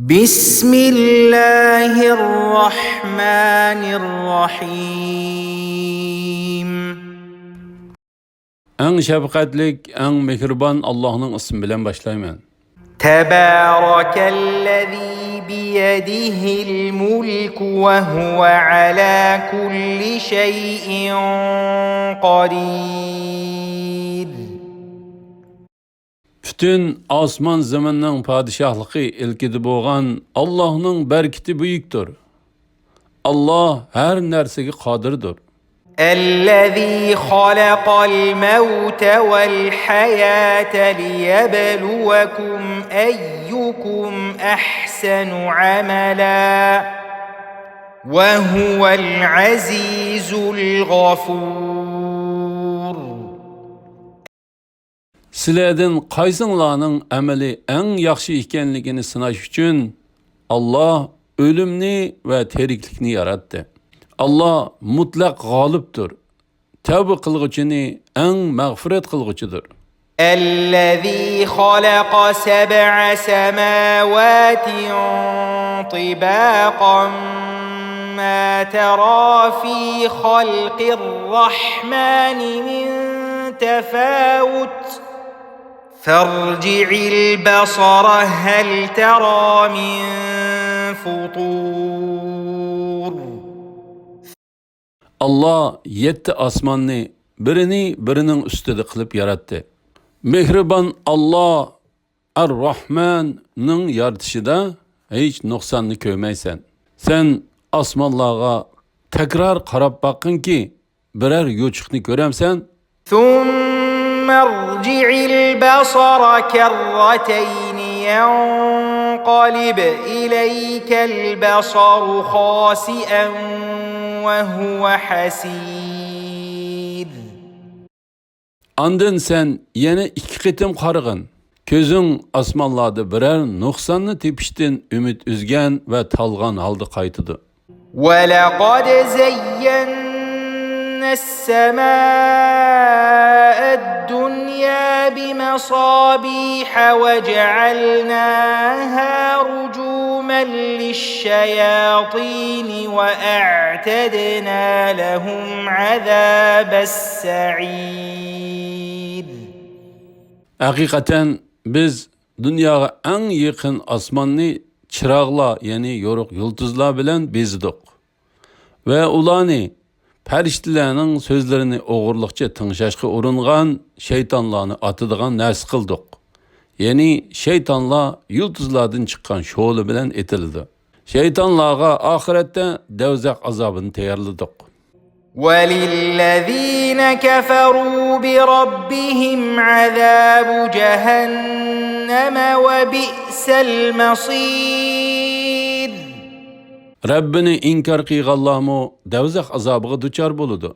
بسم الله الرحمن الرحيم. Eng şefkatlik, eng mehriban Allah'ın ismi bilen başlayman. تبارك الذي بيده الملك وهو على كل شيء قدير. Bütün asman zamanның padişahlığı ilkidi boğan Allah'ın berkiti büyüktür. Allah her nersege kadirdir. الذي خلق الموت والحياة ليبلوكم أيكم أحسن عملا وهو العزيز الغفور. Sizlerden qaysınlarning amali eng yaxshi ekanligini sinash uchun Allah ölümni ve teriklikni yaratdi. Allah mutlaq g'olibdir. Tavba qilg'uchini eng mag'firat qilg'uchidir. الذي خلق سبع سماوات طباقا ما ترى في خلق الرحمن من تفاوت فارجع البصر هل ترى من فطور. Allah 7 asmanni birining ustida qilib yaratdi. Mehriban Allah Ar-Rahmanning yaratishida hech nuqsonni ko'rmaysan. Sen osmonlarga takrar qarab boqqinki, biror yo'chiqni ko'ramsan? ثم ارجع البصر كرتين ينقلب إليك البصر خاسئا وهو حسير. Andın sen yana 2 qitim qarag'in. Ko'zing osmonlarda biror nuqsonni tepishdan umid uzgan va talg'an holda qaytidi. ولقد زينا السماء الدنيا بمصابيح وجعلناها رجوما للشياطين وأعتدنا لهم عذاب السعير. Haqiqatan biz dunyoga eng yaqin osmonni chirog'lar, ya'ni yo'riq yulduzlar bilan bezdik. Va ularni farishtalarning so'zlarini o'g'irliqcha tingshashga uringan shaytonlarni otadigan narsa qildik. Ya'ni shaytonlar yulduzlardan chiqqan sho'li bilan etildi. Shaytonlarga oxiratda davzaq azobini tayyorladik. وللذين كفروا بربهم عذاب جهنم وبئس المصير. Rabbini inkar qilganlarmi davzaq azobiga duchor bo'ladi.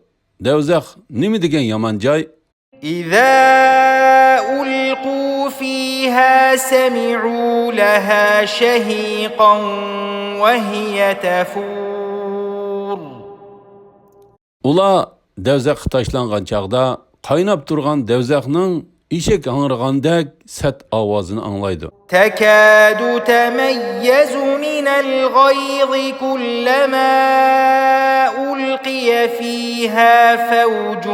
Davzaq nima degan yomon joy? إذا ألقوا فيها سمعوا لها شهيقا وهي تفور. Ular davzaq tashlangan chaqda qaynab turgan davzaqning eshak hangragandek sat ovozini anglaydi. تكاد تميز من الغيظ كلما ألقي فيها فوج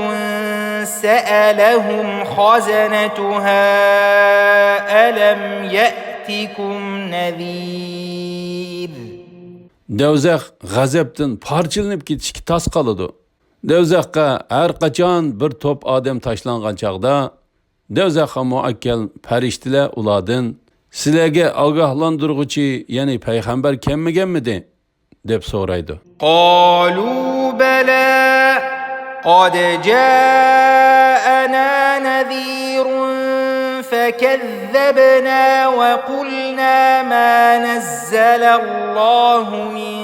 سألهم خزنتها ألم يأتكم نذير. Davzaq g'azabdan parchalanib ketishga tas qoladi. Davzaqqa har qachon bir to'p odam tashlangan chaqda davzaqqa muakkal farishtalar ulardan sizlarga ogohlantiruvchi, ya'ni payg'ambar kelmaganmidi deb so'raydi. قالوا بلى قد جاءنا نذير فكذبنا وقلنا ما نزل الله من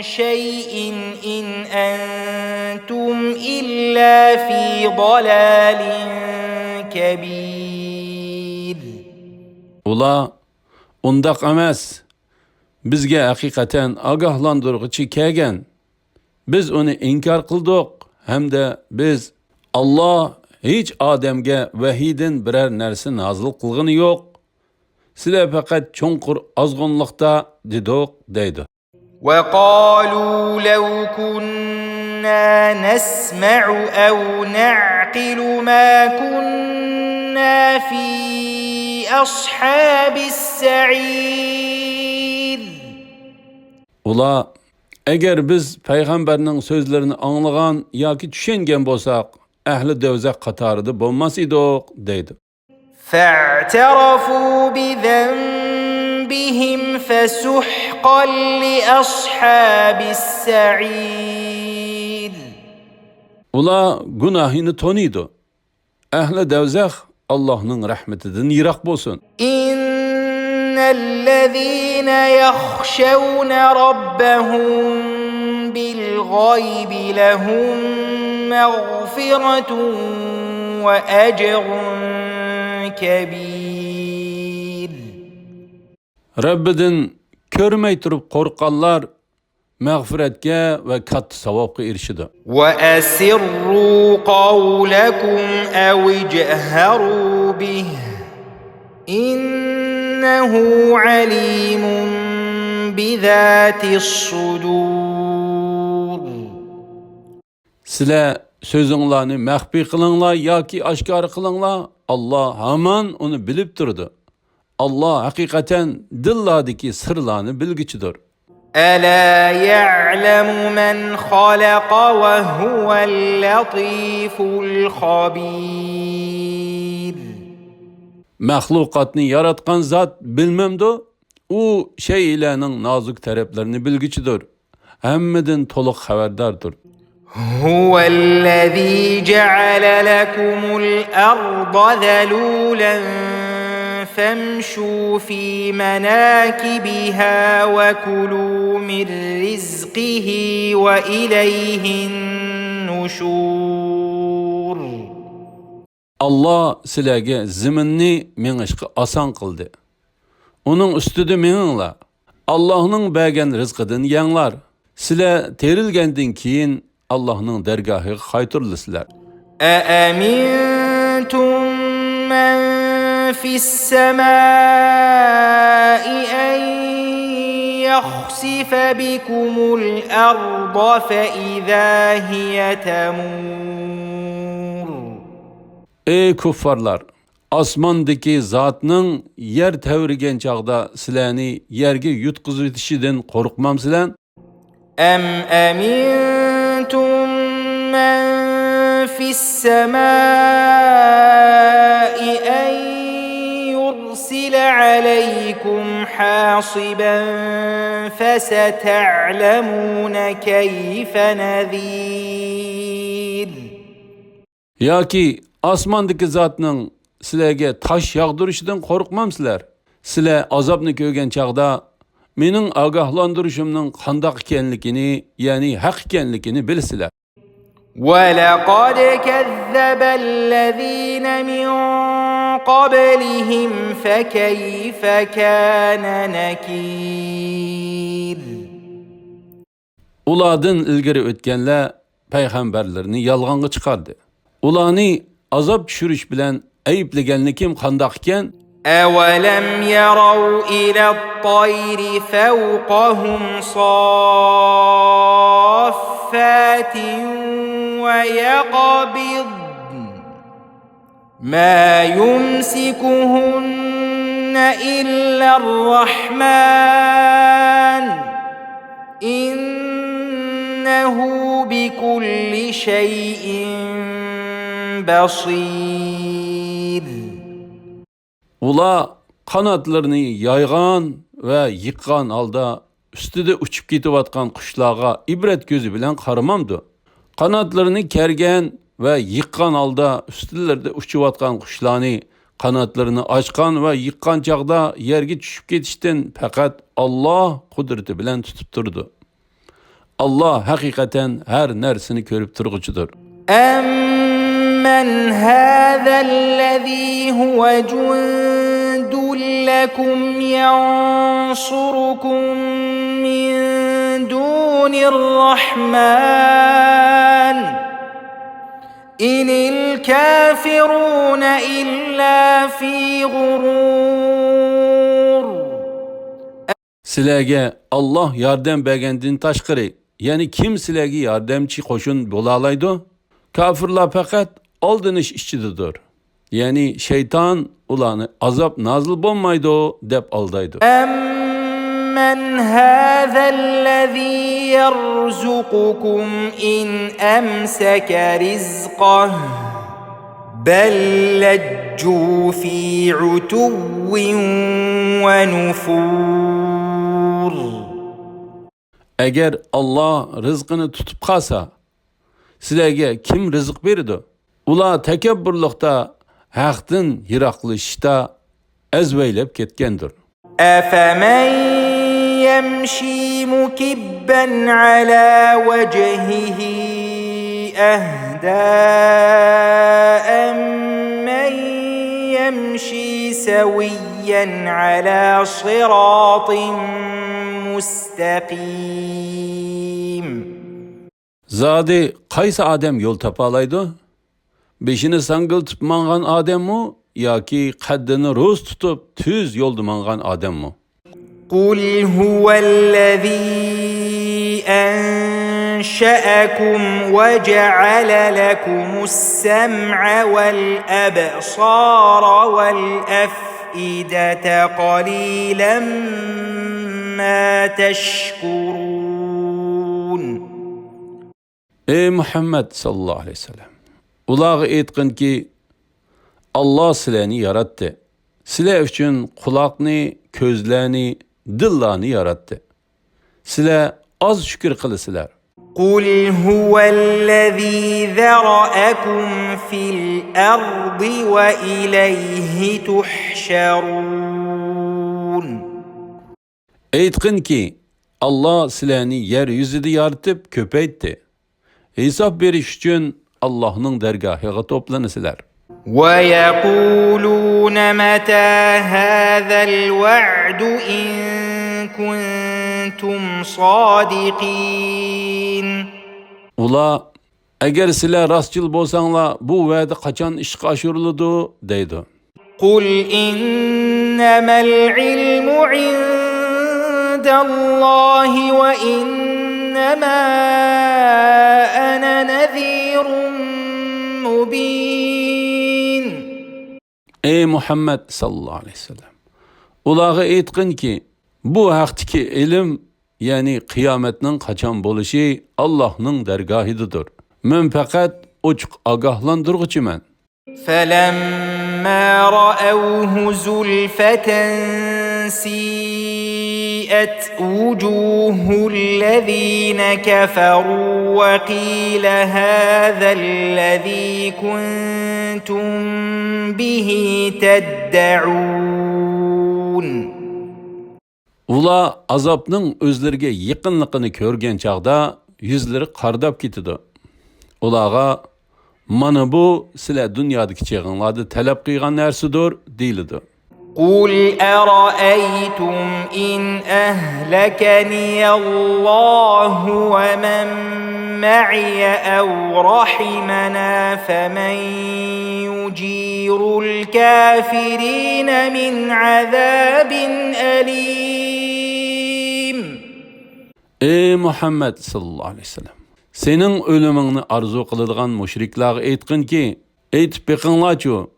شيء إن أنتم إلا في ضلال كبير. Ular undaq emas. Bizga haqiqatan ogohlantiruvchi kelgan. Biz uni inkor qildik hamda biz Allah hech odamga vahiydan biror narsa nozil qilgani yo'q. Sizlar faqat cho'nqur ozg'unliqda dedik deydi. وقالوا لو كنا نسمع أو نعقل ما كنا في أصحاب السعير. Ular agar biz payg'ambarning so'zlarini anglagan yoki tushungan bo'lsak, ahli do'zax qatorida bo'lmas edik deydi. فاعترفوا بذنبهم فسحقا لأصحاب السعير. Ular gunohini toniydi. Ahli do'zax Allohning rahmatidan yiroq bo'lsin. إن الذين يخشون ربهم بالغيب لهم مغفرة وأجر كبير. Rabbidan ko'rmay turib qo'rqqanlar mag'firatga va katta savobga erishadi. وأسروا قولكم أو اجهروا به إنه عليم بذات الصدور. Sizlar so'zinglarni maxfiy qilinglar yoki oshkor qilinglar, Alloh hamon uni bilib turdi. Alloh haqiqatan dillardagi sirlarni bilgichidir. ألا يعلم من خلق وهو اللطيف الخبير. Mahluqotni yaratgan zot bilmamdi, u shaylarning nozik taraflarini bilgichidir. Hammadan to'liq xabardordir. هو الذي جعل لكم الأرض ذلولا فامشوا في مناكبها وكلوا من رزقه وإليه النشور. Allah sizlarga zaminni mengishga oson qildi. Uning ustida meninglar. Allohning bergan rizqidan yanglar. Sizlar terilgandan keyin Allohning dargohiga qaytirilasizlar. أأمنتم من في السماء أن يخسف بكم الأرض فإذا هي تمور. Ey kuffarlar, osmondagi zotning yer tavrigan chaqda sizlarni yerga yutqizib etishidan qo'rqmamsizlar? أم أمنتم من في السماء أن يرسل عليكم حاصبا فستعلمون كيف نذير. Yoki osmondagi zotning sizlarga tosh yog'dirishidan qo'rqmamsizlar? Sizlar azobni ko'rgan chaqda mening ogohlantirishimning qandoq ekanligini, ya'ni haq ekanligini bilasizlar. ولقد كذب الذين من قبلهم فكيف كان نكير. Ulardan ilgari o'tganlar payg'ambarlarni yolg'onga chiqardi. Ularni azob tushirish bilan ayblaganni kim qandoq ekan? أولم يروا إلى الطير فوقهم صافات ويقبضن ما يمسكهن إلا الرحمن إنه بكل شيء بصير. Ular qanotlarini yaygan va yiqqan holda ustida uchib ketayotgan qushlarga ibrat ko'zi bilan qaramamdi. Qanotlarini kergan va yiqqan holda ustilarida uchayotgan qushlarni qanotlarini ochgan va yiqqan chaqda yerga tushib ketishdan faqat Alloh qudrati bilan tutib turdi. Alloh haqiqatan har narsani ko'rib turg'uchidir. أمن هذا الذي هو جند لكم ينصركم من دون الرحمن إن الكافرون إلا في غرور. Sizlarga Alloh yordam bergandan tashqari, ya'ni kim sizlarga yordamchi qo'shin bo'la oladi? Kofirlar faqat oldinish ichidadir. Ya'ni shayton ularni azob nozil bo'lmaydi deb aldaydi. أَمَّنْ هَذَا الَّذِي يَرْزُقُكُمْ إِنْ أَمْسَكَ رِزْقَهُ بَلْ لَجُّوا فِي عُتُوٍّ وَنُفُورٍ. Agar Alloh rizqini tutib qolsa, sizlarga kim rizq beradi? Ular takabburlikda, haqdan yiroqlashishda azvaylab ketgandir. أَفَمَنْ يَمْشِي مُكِبًّا عَلَى وَجْهِهِ أَهْدَىٰ أَمَّن يَمْشِي سَوِيًّا عَلَى صِرَاطٍ مُسْتَقِيمٍ. Zodi qaysi odam yo'l topa oladi? Beshini sangiltib mangan odammi yoki qaddini ro'z tutib tuz yo'lda mangan odammi? قُلْ هُوَ الَّذِي أَنشَأَكُمْ وَجَعَلَ لَكُمُ السَّمْعَ وَالْأَبْصَارَ وَالْأَفْئِدَةَ قَلِيلًا مَا تَشْكُرُونَ. Ey Muhammad sallallahu aleyhi ve sellem. Ulağı aytqin ki Allah sizlarni yaratdi. Sizlar uchun quloqni, ko'zlarni, dillarni yaratdi. Sizlar oz shukr qilasizlar. قُلْ هُوَ الَّذِي ذَرَأَكُمْ فِي الْأَرْضِ وَإِلَيْهِ تُحْشَرُونَ. Aytqin ki Allah sizlarni yer yuzida yaratib ko'paytdi. Hisob berish uchun Allohning dargohiga to'planasizlar. وَيَقُولُونَ مَتَى هَذَا الْوَعْدُ إِن كُنتُمْ صَادِقِينَ. Ular agar sizlar rostchil bo'lsanglar, bu va'da qachon ishga oshiriladi deydi. قُلْ إِنَّمَا الْعِلْمُ عِندَ اللَّهِ وَإِنَّمَا أَنَا نَذِيرٌ مُبِينٌ. Ey Muhammed sallallahu aleyhi ve sellem. Ulağı aytqin ki bu haqdagi ilm, ya'ni qiyomatning qachon bo'lishi Allohning dargohidadir. Men faqat ochiq ogohlantiruvchiman. فَلَمَّا رَأَوْهُ زُلْفَةً سِيئَتْ وُجُوهُ الَّذِينَ كَفَرُوا وَقِيلَ هَذَا الَّذِي كُنتُم بِهِ تَدَّعُونَ. Ular azobning o'zlariga yaqinligini ko'rgan chaqda yuzlari qardab ketdi. Ularga mana bu sizlar dunyodagi cheg'inglarda talab qilgan narsadir deyildi. قُلْ أَرَأَيْتُمْ إِنْ أَهْلَكَنِيَ اللَّهُ وَمَنْ مَعِيَ أَوْ رَحِمَنَا فَمَنْ يُجِيرُ الْكَافِرِينَ مِنْ عَذَابٍ أَلِيمٍ. Ey Muhammed sallallahu aleyhi ve sellem. Senin ölümünü arzu kılıdığan müşrikler aytqin ki, aytib beqinglarchu,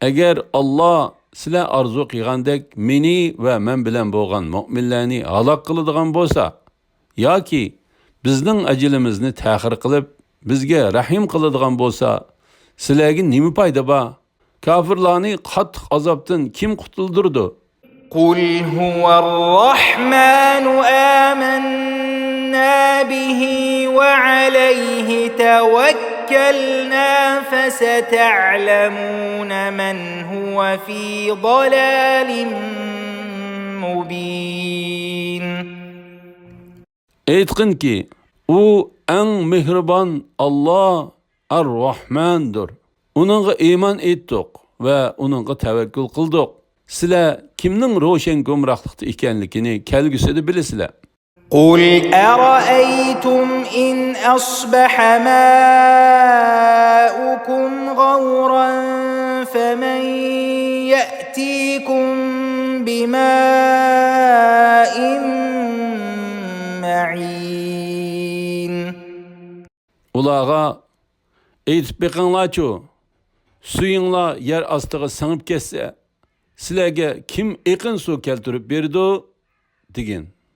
agar Allah sizlar arzu qilgandek meni va men bilan bo'lgan mu'minlarni halok qiladigan bo'lsa, yoki bizning ajilimizni ta'xir qilib bizga rahim qiladigan bo'lsa, sizlarga nima foyda bor? Kofirlarni qattiq azobdan kim qutuldirdi? قُلْ هُوَ الرَّحْمَنُ آمَنَّا بِهِ وَعَلَيْهِ تَوَكَّلْنَا فَسَتَعْلَمُونَ مَنْ هُوَ فِي ضَلَالٍ مُبِينٍ. Aytqin ki, u eng mehribon Allah Ar-Rahmandir. Uningga iymon etdik va uningga tavakkul qildik. Sizlar kimning ro'shan gumrohlikda ekanligini kelgusida bilasizlar. قُلْ أَرَأَيْتُمْ إِنْ أَصْبَحَ مَاؤُكُمْ غَوْرًا فَمَنْ يَأْتِيكُمْ بِمَاءٍ أليم. Ulağa aytib beqinglarchu, suyinglar yer ostiga singib ketsa, sizlarga kim eqin suv keltirib berdi degan.